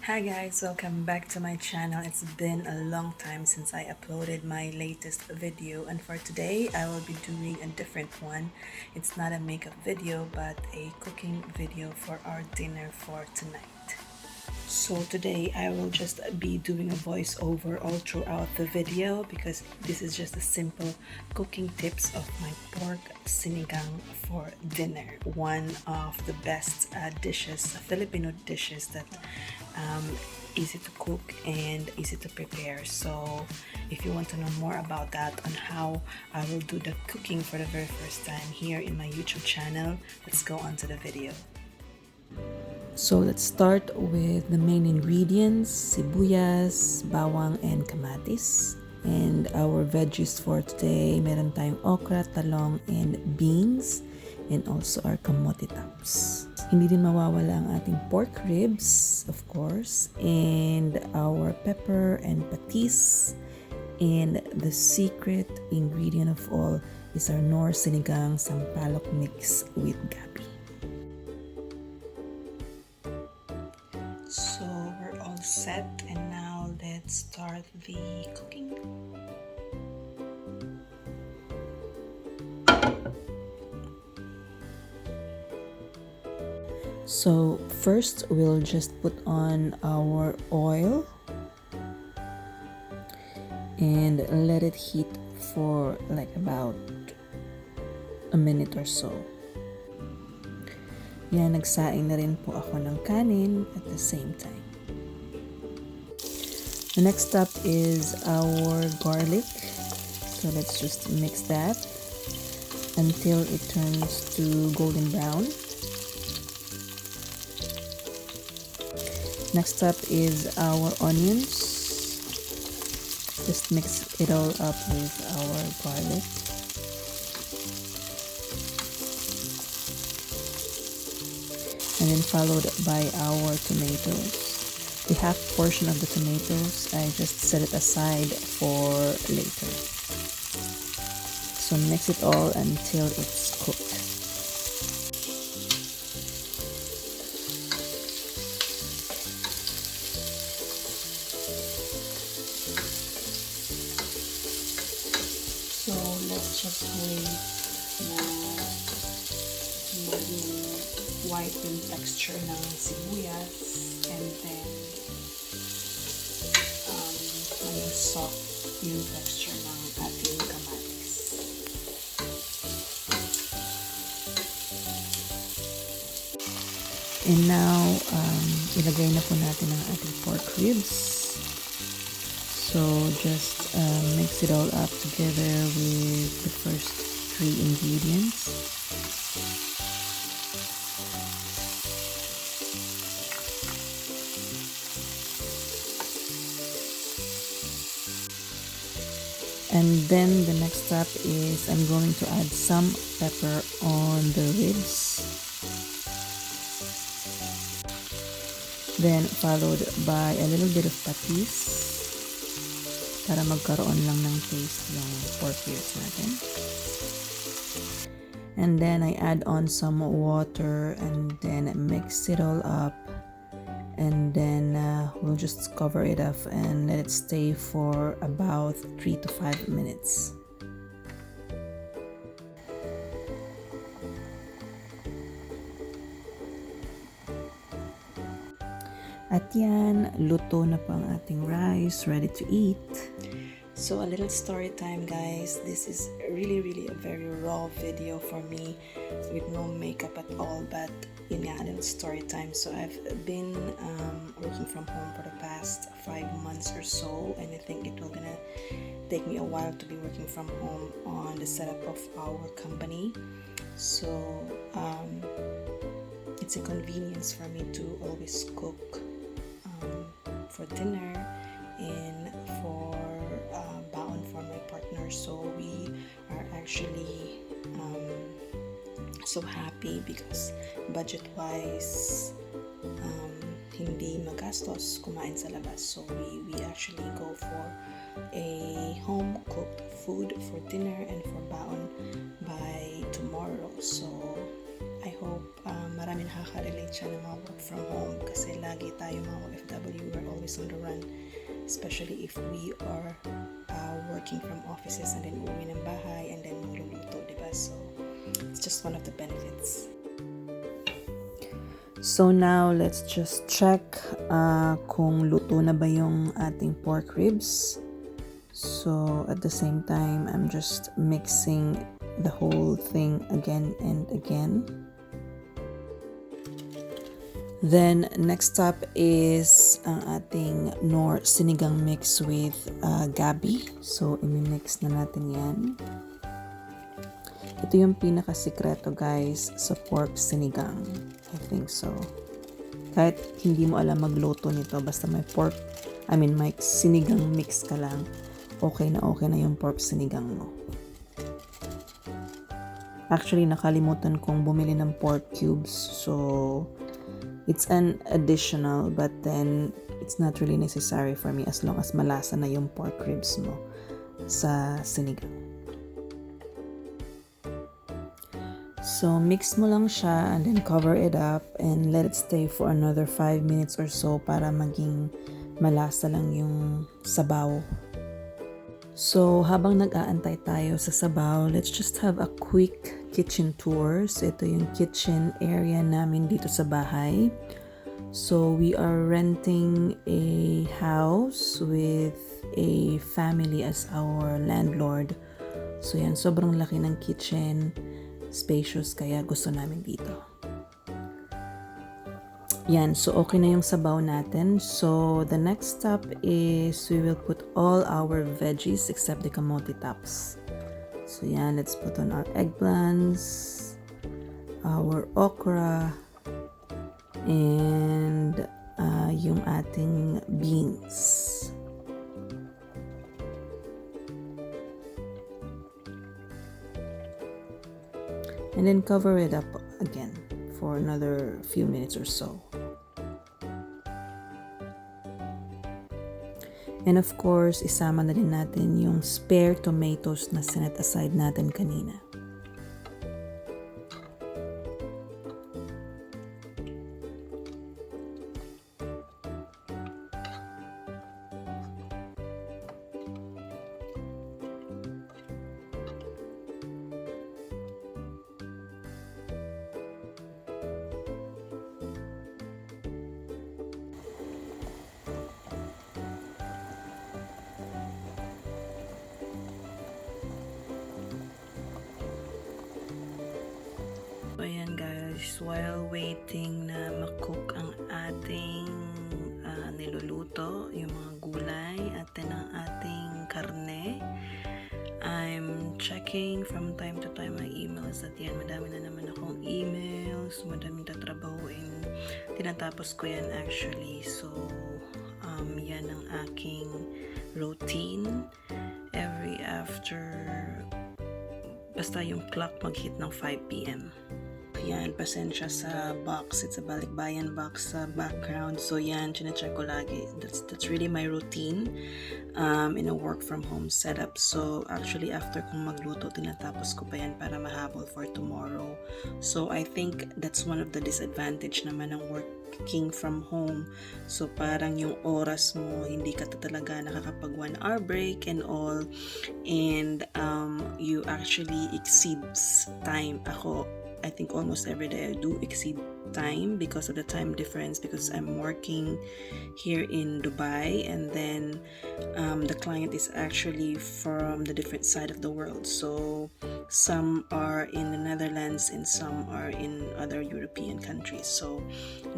Hi guys, welcome back to my channel. It's been a long time since I uploaded my latest video, and for today I will be doing a different one. It's not a makeup video but a cooking video for our dinner for tonight. So today I will just be doing a voiceover all throughout the video because this is just a simple cooking tips of my pork sinigang for dinner. One of the best Filipino dishes that easy to cook and easy to prepare. So if you want to know more about that, on how I will do the cooking for the very first time here in my YouTube channel, let's go on to the video. So let's start with the main ingredients: sibuyas, bawang, and kamatis. And our veggies for today, meron tayong okra, talong, and beans, and also our kamote tops. Hindi din mawawala ang ating pork ribs, of course, and our pepper and patis. And the secret ingredient of all is our Nor Sinigang Sampalok mix with gabi. So we're all set, and now let's start the cooking. So first we'll just put on our oil and let it heat for like about a minute or so. Yan, nagsaing na rin po ako ng kanin at the same time. The next step is our garlic. So let's just mix that until it turns to golden brown. Next up is our onions. Just mix it all up with our garlic. And then followed by our tomatoes. The half portion of the tomatoes, I just set it aside for later. So mix it all until it's cooked. So let's just wait na maging white yung texture ng sibuyas, and then maging soft yung texture ng ating kamatis. And now, ilagay na po natin ang ating pork ribs. So just mix it all up together with the first three ingredients. And then the next step is I'm going to add some pepper on the ribs. Then followed by a little bit of patis para magkaroon lang ng taste yung pork ribs natin. And then I add on some water and then mix it all up. And then we'll just cover it up and let it stay for about 3 to 5 minutes. At yan, luto na po ang ating rice, ready to eat. So a little story time, guys. This is really a very raw video for me with no makeup at all, but yun nga, a little story time. So I've been working from home for the past 5 months or so, and I think it will gonna take me a while to be working from home on the setup of our company. So it's a convenience for me to always cook for dinner and for baon for my partner. So we are actually so happy because budget-wise hindi magastos kumain sa labas. So we actually go for a home-cooked food for dinner and for baon by tomorrow. So I hope marami nakaka-relate siya ng mga work from home kasi lagi tayo mga OFW, we're always on the run, especially if we are working from offices and then uwi ng bahay and then magluluto, diba? So it's just one of the benefits. So now let's just check kung luto na ba yung ating pork ribs. So at the same time, I'm just mixing the whole thing again and again. Then next up is ang ating sinigang mix with gabi. So imi-mix na natin yan. Ito yung pinaka-sikreto guys sa pork sinigang. I think so. Kahit hindi mo alam magluto nito, basta may may sinigang mix ka lang, okay na yung pork sinigang mo. Actually, nakalimutan kong bumili ng pork cubes. So, it's an additional but then it's not really necessary for me as long as malasa na yung pork ribs mo sa sinigang. So, mix mo lang siya and then cover it up and let it stay for another 5 minutes or so para maging malasa lang yung sabaw. So, habang nag-aantay tayo sa sabaw, let's just have a quick kitchen tour. So, ito yung kitchen area namin dito sa bahay. So, we are renting a house with a family as our landlord. So, yan, sobrang laki ng kitchen. Spacious, kaya gusto namin dito. Yan, so okay na yung sabaw natin. So the next step is we will put all our veggies except the kamote tops. So yan, let's put on our eggplants, our okra, and yung ating beans. And then cover it up again for another few minutes or so. And of course, isama na din natin yung spare tomatoes na sinet aside natin kanina. So ayan guys, while waiting na makook ang ating niluluto, yung mga gulay at then ang ating karne, I'm checking from time to time my emails at yan, madami na naman akong emails, madaming tatrabahuin, tinatapos ko yan actually. So yan ang aking routine every after basta yung clock mag-hit ng 5 p.m. Yan, pasensya sa box. It's a balikbayan box sa background. So yan, chine-check ko lagi. That's really my routine in a work from home setup. So actually, after kong magluto, tinatapos ko pa yan para mahabol for tomorrow. So I think that's one of the disadvantage naman ng working from home. So parang yung oras mo, hindi ka talaga nakakapag 1 hour break and all. And you actually exceeds time. I think almost every day I do exceed time because of the time difference, because I'm working here in Dubai and then the client is actually from the different side of the world. So some are in the Netherlands and some are in other European countries. So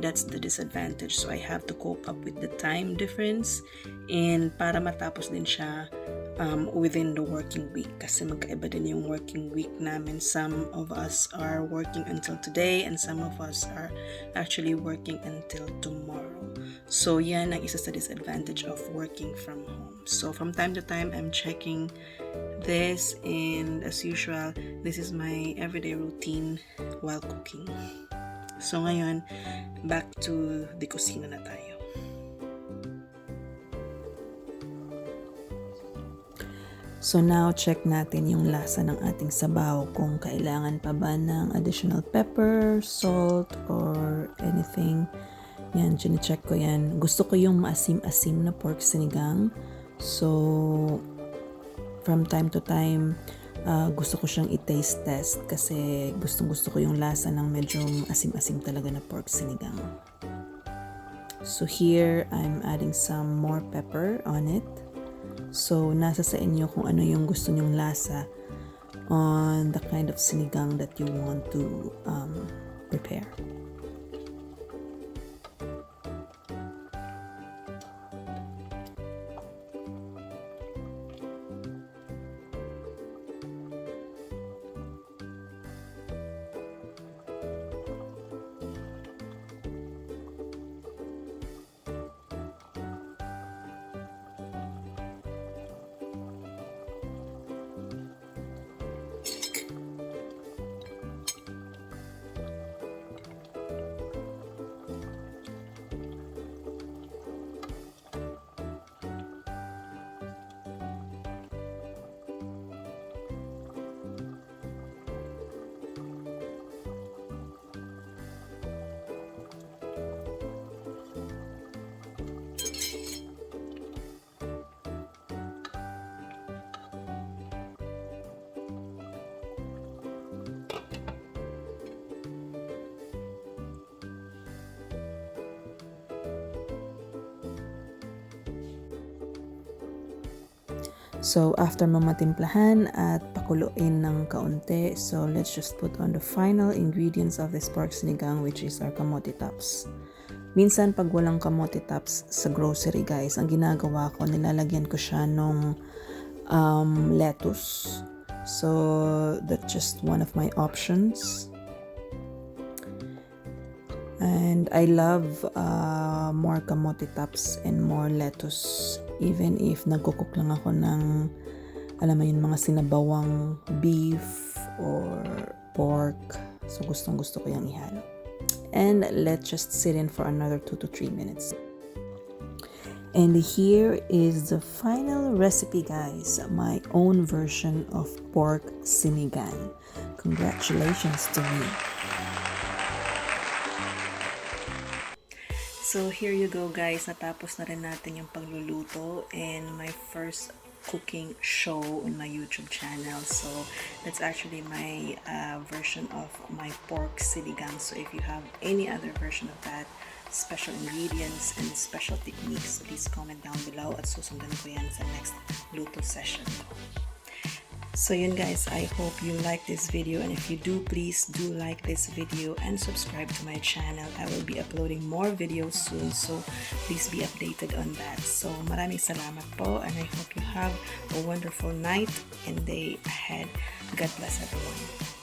that's the disadvantage. So I have to cope up with the time difference and para matapos din siya within the working week kasi magkaiba din yung working week namin. Some of us are working until today and some of us are actually working until tomorrow. So yan ang isa sa disadvantage of working from home. So from time to time, I'm checking this, and as usual, this is my everyday routine while cooking. So ngayon, back to the kusina na tayo. So now, check natin yung lasa ng ating sabaw kung kailangan pa ba ng additional pepper, salt, or anything. Yan, chine-check ko yan. Gusto ko yung maasim-asim na pork sinigang. So, from time to time, gusto ko siyang i-taste test kasi gustong-gusto ko yung lasa ng medyo asim-asim talaga na pork sinigang. So here, I'm adding some more pepper on it. So, nasa sa inyo kung ano yung gusto nyong lasa on the kind of sinigang that you want to prepare. So, after mo matimplahan at pakuluin ng kaunti, so let's just put on the final ingredients of this pork sinigang, which is our kamote tops. Minsan, pag walang kamote tops sa grocery, guys, ang ginagawa ko, nilalagyan ko siya nung lettuce. So, that's just one of my options. And I love more kamote tops and more lettuce. Even if nagkukuk lang ako ng, alam mo yun, mga sinabawang beef or pork. So, gustong-gusto ko yung ihalo. And let's just sit in for another 2 to 3 minutes. And here is the final recipe, guys. My own version of pork sinigang. Congratulations to me. So here you go, guys, natapos na rin natin yung pagluluto and my first cooking show on my YouTube channel. So that's actually my version of my pork sinigang. So if you have any other version of that, special ingredients and special techniques, so please comment down below at susundan ko yan sa next luto session. So yun, guys, I hope you like this video, and if you do, please do like this video and subscribe to my channel. I will be uploading more videos soon, so please be updated on that. So maraming salamat po, and I hope you have a wonderful night and day ahead. God bless everyone.